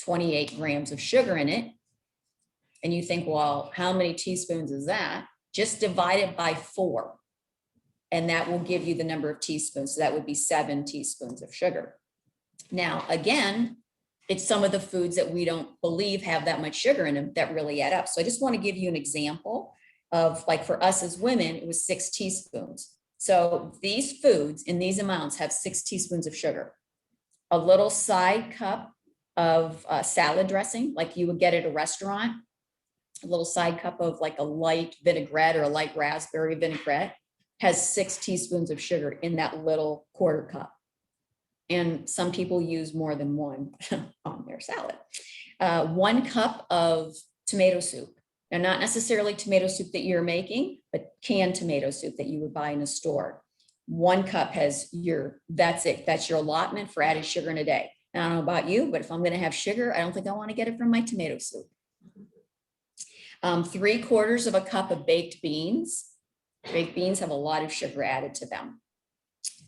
28 grams of sugar in it, and you think, well, how many teaspoons is that? Just divide it by 4, and that will give you the number of teaspoons. So that would be 7 teaspoons of sugar. Now, again, it's some of the foods that we don't believe have that much sugar in them that really add up. So I just want to give you an example of, like, for us as women, it was 6 teaspoons. So these foods in these amounts have 6 teaspoons of sugar. A little side cup of salad dressing, like you would get at a restaurant, a little side cup of like a light vinaigrette or a light raspberry vinaigrette has 6 teaspoons of sugar in that little quarter cup. And some people use more than one on their salad. 1 cup of tomato soup. Now, not necessarily tomato soup that you're making, but canned tomato soup that you would buy in a store. 1 cup has that's it. That's your allotment for added sugar in a day. Now, I don't know about you, but if I'm going to have sugar, I don't think I want to get it from my tomato soup. 3/4 of a cup of baked beans. Baked beans have a lot of sugar added to them.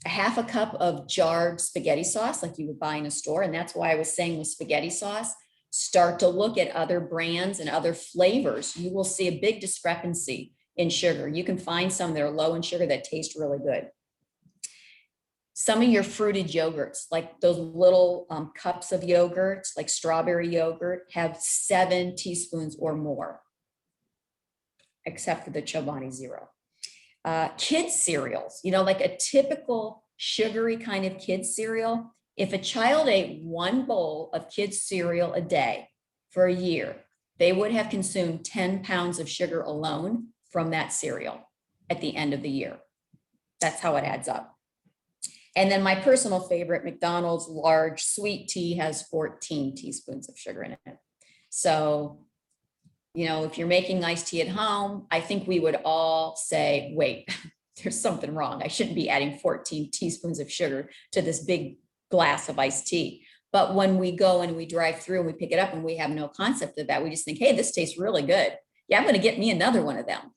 1/2 cup of jarred spaghetti sauce, like you would buy in a store. And that's why I was saying with spaghetti sauce, start to look at other brands and other flavors. You will see a big discrepancy in sugar. You can find some that are low in sugar that taste really good. Some of your fruited yogurts, like those little cups of yogurt, like strawberry yogurt, have 7 teaspoons or more, except for the Chobani Zero. Kids cereals, like a typical sugary kind of kids cereal. If a child ate 1 bowl of kids cereal a day for a year, they would have consumed 10 pounds of sugar alone from that cereal at the end of the year. That's how it adds up. And then my personal favorite, McDonald's large sweet tea has 14 teaspoons of sugar in it. So, if you're making iced tea at home, I think we would all say, wait, there's something wrong. I shouldn't be adding 14 teaspoons of sugar to this big glass of iced tea. But when we go and we drive through and we pick it up and we have no concept of that, we just think, hey, this tastes really good. Yeah, I'm going to get me another one of them.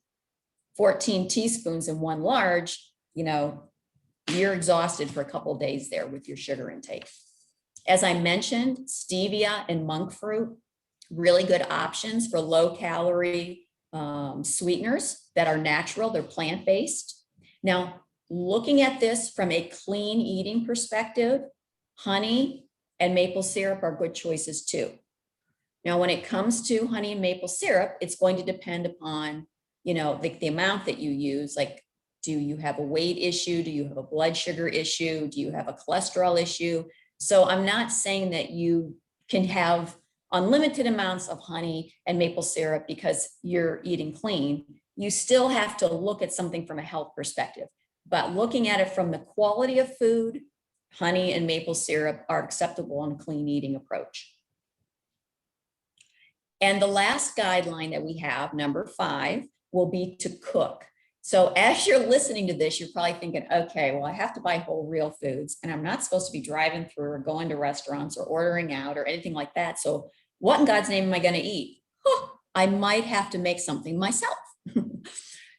14 teaspoons in 1 large, you're exhausted for a couple of days there with your sugar intake. As I mentioned, stevia and monk fruit, really good options for low calorie sweeteners that are natural. They're plant-based. Now, looking at this from a clean eating perspective, honey and maple syrup are good choices too. Now, when it comes to honey and maple syrup, it's going to depend upon, the amount that you use. Like, do you have a weight issue? Do you have a blood sugar issue? Do you have a cholesterol issue? So I'm not saying that you can have unlimited amounts of honey and maple syrup because you're eating clean. You still have to look at something from a health perspective. But looking at it from the quality of food, honey and maple syrup are acceptable on a clean eating approach. And the last guideline that we have, number 5, will be to cook. So as you're listening to this, you're probably thinking, okay, well, I have to buy whole real foods and I'm not supposed to be driving through or going to restaurants or ordering out or anything like that. So what in God's name am I going to eat? I might have to make something myself.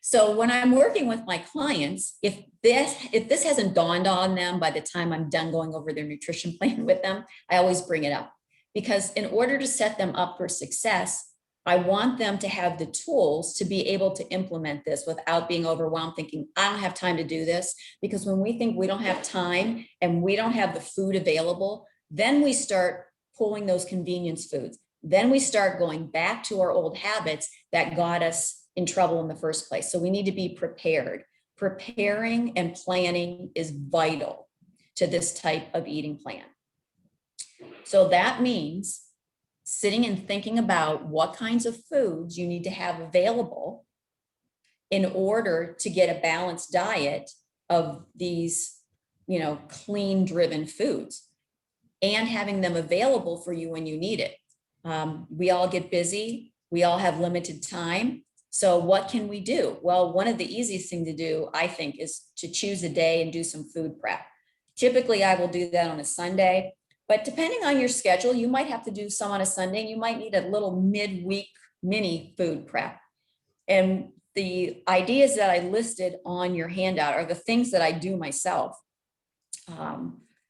So when I'm working with my clients, if this hasn't dawned on them by the time I'm done going over their nutrition plan with them, I always bring it up, because in order to set them up for success, I want them to have the tools to be able to implement this without being overwhelmed, thinking, I don't have time to do this. Because when we think we don't have time and we don't have the food available, then we start pulling those convenience foods. Then we start going back to our old habits that got us in trouble in the first place. So we need to be prepared. Preparing and planning is vital to this type of eating plan. So that means sitting and thinking about what kinds of foods you need to have available in order to get a balanced diet of these, clean driven foods, and having them available for you when you need it. We all get busy. We all have limited time. So what can we do? Well, one of the easiest thing to do, I think, is to choose a day and do some food prep. Typically, I will do that on a Sunday, but depending on your schedule, you might have to do some on a Sunday. You might need a little midweek mini food prep. And the ideas that I listed on your handout are the things that I do myself,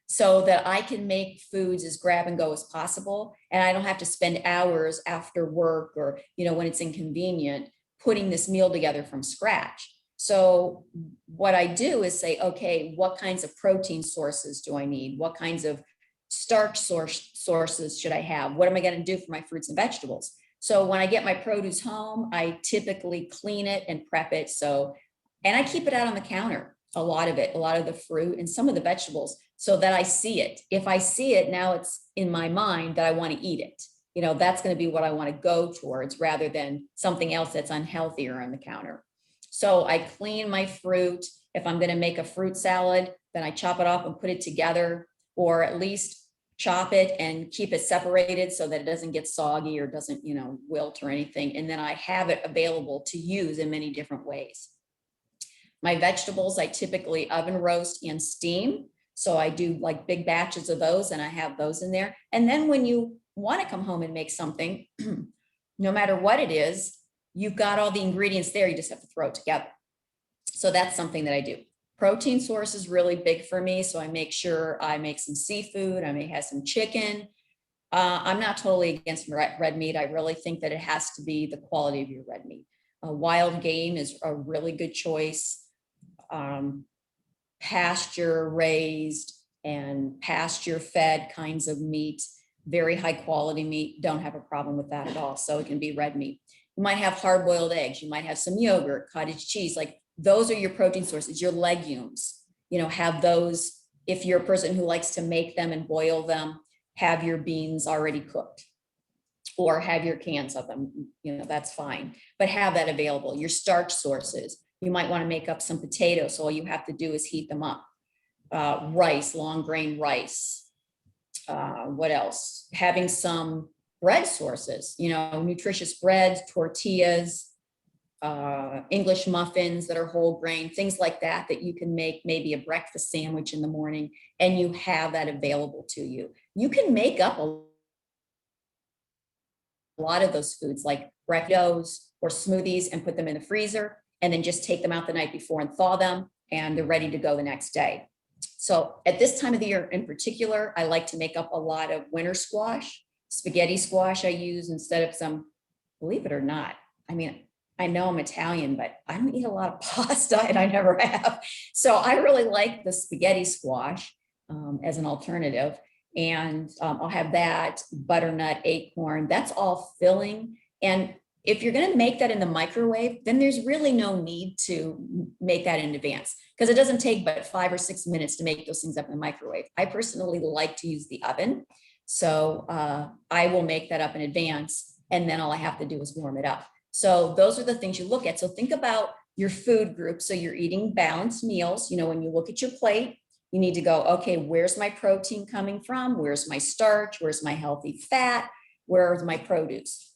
so that I can make foods as grab and go as possible. And I don't have to spend hours after work or, when it's inconvenient, putting this meal together from scratch. So what I do is say, okay, what kinds of protein sources do I need? What kinds of starch sources should I have? What am I going to do for my fruits and vegetables? So when I get my produce home, I typically clean it and prep it. And I keep it out on the counter, a lot of the fruit and some of the vegetables, so that I see it. If I see it, now it's in my mind that I want to eat it. That's going to be what I want to go towards, rather than something else that's unhealthier on the counter. So I clean my fruit. If I'm going to make a fruit salad, then I chop it off and put it together, or at least chop it and keep it separated so that it doesn't get soggy or doesn't, wilt or anything. And then I have it available to use in many different ways. My vegetables, I typically oven roast and steam. So I do like big batches of those, and I have those in there. And then when you want to come home and make something, no matter what it is, you've got all the ingredients there. You just have to throw it together. So that's something that I do. Protein source is really big for me. So I make sure I make some seafood. I may have some chicken. I'm not totally against red meat. I really think that it has to be the quality of your red meat. Wild game is a really good choice. Pasture raised and pasture fed kinds of meat, very high quality meat, don't have a problem with that at all. So it can be red meat. You might have hard boiled eggs. You might have some yogurt, cottage cheese. Like, those are your protein sources. Your legumes, have those. If you're a person who likes to make them and boil them, have your beans already cooked, or have your cans of them, that's fine, but have that available. Your starch sources, you might want to make up some potatoes. So all you have to do is heat them up. Rice, long grain rice. What else? Having some bread sources, nutritious breads, tortillas, English muffins that are whole grain, things like that, that you can make maybe a breakfast sandwich in the morning, and you have that available to you. You can make up a lot of those foods like breakfasts or smoothies and put them in the freezer, and then just take them out the night before and thaw them, and they're ready to go the next day. So at this time of the year in particular, I like to make up a lot of winter squash, spaghetti squash I use instead of some, believe it or not. I know I'm Italian, but I don't eat a lot of pasta, and I never have. So I really like the spaghetti squash as an alternative. And I'll have that, butternut, acorn, that's all filling. And if you're going to make that in the microwave, then there's really no need to make that in advance, because it doesn't take but 5 or 6 minutes to make those things up in the microwave. I personally like to use the oven. So I will make that up in advance, and then all I have to do is warm it up. So those are the things you look at. So think about your food group. So you're eating balanced meals. When you look at your plate, you need to go, okay, where's my protein coming from? Where's my starch? Where's my healthy fat? Where's my produce?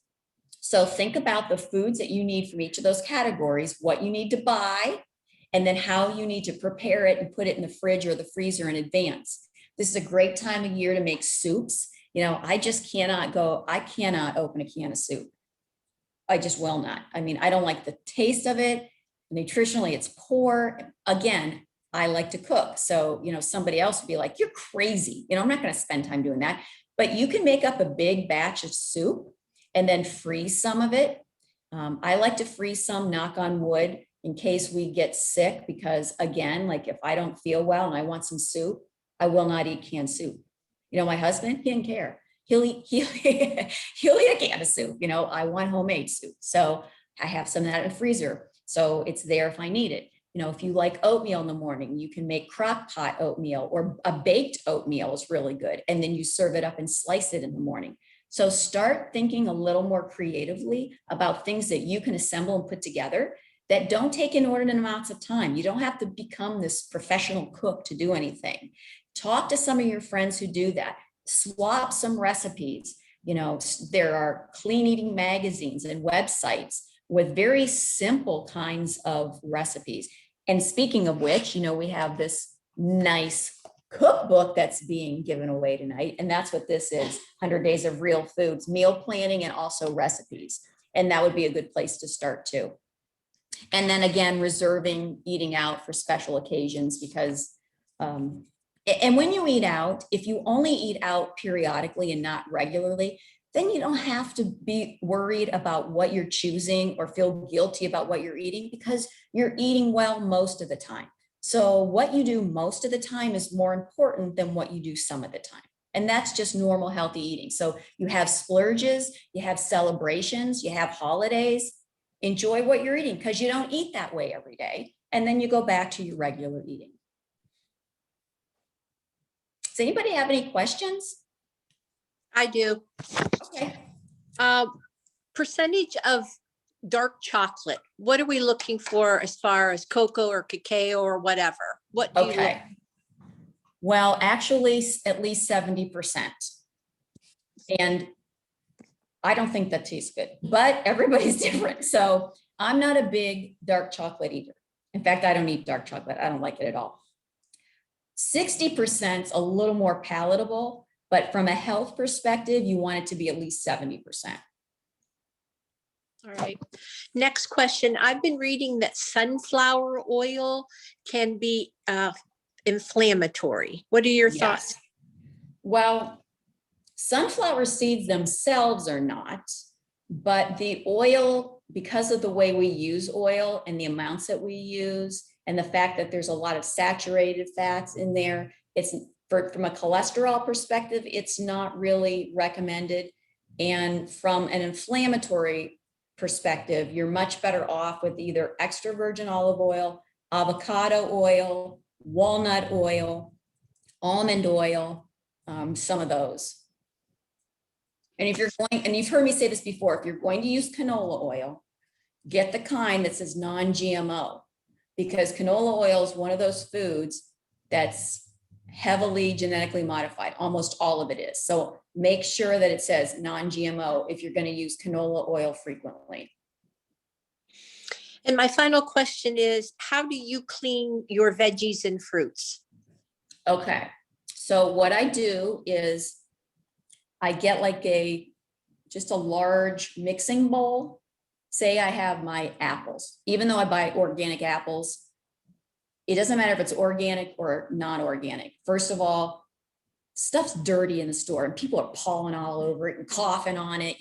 So think about the foods that you need from each of those categories, what you need to buy, and then how you need to prepare it and put it in the fridge or the freezer in advance. This is a great time of year to make soups. I cannot open a can of soup. I just will not. I mean, I don't like the taste of it. Nutritionally, it's poor. Again, I like to cook. So, somebody else would be like, you're crazy. I'm not going to spend time doing that. But you can make up a big batch of soup and then freeze some of it. I like to freeze some, knock on wood, in case we get sick, because again, like if I don't feel well and I want some soup, I will not eat canned soup. My husband, he didn't care. He'll eat a can of soup. I want homemade soup. So I have some of that in the freezer. So it's there if I need it. If you like oatmeal in the morning, you can make crock pot oatmeal, or a baked oatmeal is really good. And then you serve it up and slice it in the morning. So start thinking a little more creatively about things that you can assemble and put together that don't take inordinate amounts of time. You don't have to become this professional cook to do anything. Talk to some of your friends who do that. Swap some recipes. There are clean eating magazines and websites with very simple kinds of recipes. And speaking of which, we have this nice cookbook that's being given away tonight. And that's what this is: 100 Days of Real Foods, meal planning, and also recipes. And that would be a good place to start too. And then again, reserving eating out for special occasions, because and when you eat out, if you only eat out periodically and not regularly, then you don't have to be worried about what you're choosing or feel guilty about what you're eating, because you're eating well most of the time. So what you do most of the time is more important than what you do some of the time. And that's just normal healthy eating. So you have splurges, you have celebrations, you have holidays. Enjoy what you're eating, because you don't eat that way every day. And then you go back to your regular eating. Does anybody have any questions? I do. Okay. Percentage of dark chocolate. What are we looking for as far as cocoa or cacao or whatever? What do you look? Okay. Well, actually, at least 70%. And I don't think that tastes good, but everybody's different. So I'm not a big dark chocolate eater. In fact, I don't eat dark chocolate. I don't like it at all. 60% is a little more palatable, but from a health perspective, you want it to be at least 70%. All right. Next question. I've been reading that sunflower oil can be inflammatory. What are your thoughts? Well, sunflower seeds themselves are not, but the oil, because of the way we use oil and the amounts that we use, and the fact that there's a lot of saturated fats in there, it's from a cholesterol perspective, it's not really recommended. And from an inflammatory perspective, you're much better off with either extra virgin olive oil, avocado oil, walnut oil, almond oil, some of those. And if you're going, and you've heard me say this before, if you're going to use canola oil, get the kind that says non-GMO, because canola oil is one of those foods that's heavily genetically modified. Almost all of it is. So make sure that it says non-GMO if you're going to use canola oil frequently. And my final question is, how do you clean your veggies and fruits? Okay. So what I do is I get like just a large mixing bowl. Say I have my apples, even though I buy organic apples, it doesn't matter if it's organic or non-organic. First of all, stuff's dirty in the store and people are pawing all over it and coughing on it.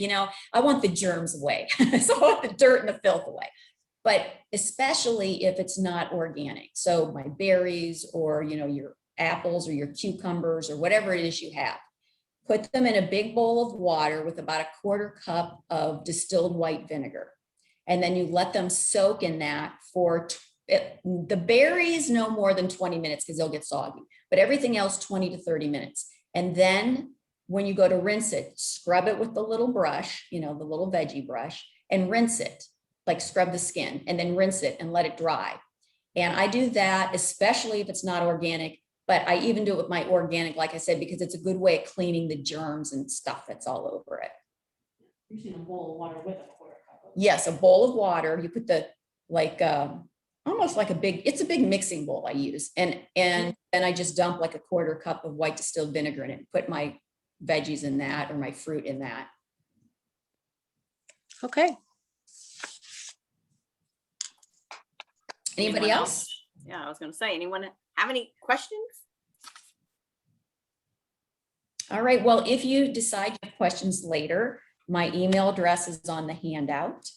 I want the germs away. So I want the dirt and the filth away. But especially if it's not organic. So my berries or, your apples or your cucumbers or whatever it is you have, put them in a big bowl of water with about a 1/4 cup of distilled white vinegar. And then you let them soak in that for the berries no more than 20 minutes because they'll get soggy, but everything else 20 to 30 minutes. And then when you go to rinse it, scrub it with the little brush, the little veggie brush, and rinse it, like scrub the skin and then rinse it and let it dry. And I do that, especially if it's not organic, but I even do it with my organic, like I said, because it's a good way of cleaning the germs and stuff that's all over it. Using a bowl of water with a 1/4 cup of. Yes, a bowl of water. You put the almost like it's a big mixing bowl I use. And then I just dump like a 1/4 cup of white distilled vinegar in it, put my veggies in that or my fruit in that. Okay. Anybody Anyone else? Yeah, I was gonna say, anyone have any questions? All right, well, if you decide you have questions later, my email address is on the handout.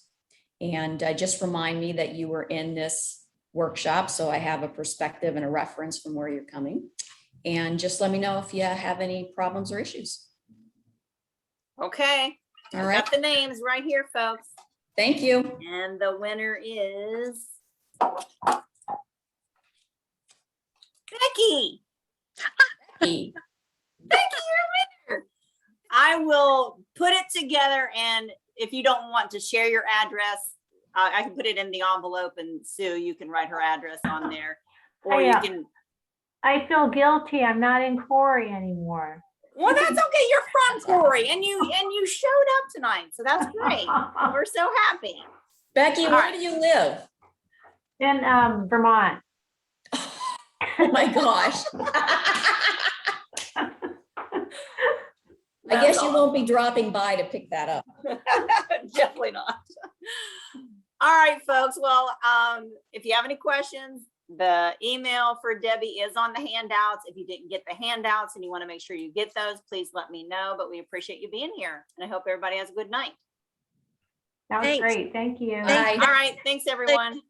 And just remind me that you were in this workshop, so I have a perspective and a reference from where you're coming. And just let me know if you have any problems or issues. Okay, All I've right, got the names right here, folks. thank you. And the winner is Becky. Becky. I will put it together, and if you don't want to share your address, I can put it in the envelope, and Sue, you can write her address on there. Or you Yeah. can, I feel guilty. I'm not in Corey anymore. well, that's okay. You're from Corey, and you showed up tonight, so that's great. We're so happy. Becky, All where right. do you live? In Vermont. Oh my gosh. I guess you won't be dropping by to pick that up. Definitely not. All right, folks. Well, if you have any questions, the email for Debbie is on the handouts. If you didn't get the handouts and you want to make sure you get those, please let me know. But we appreciate you being here, and I hope everybody has a good night. That was Thanks. great. Thank you. Bye. All right. Thanks, everyone.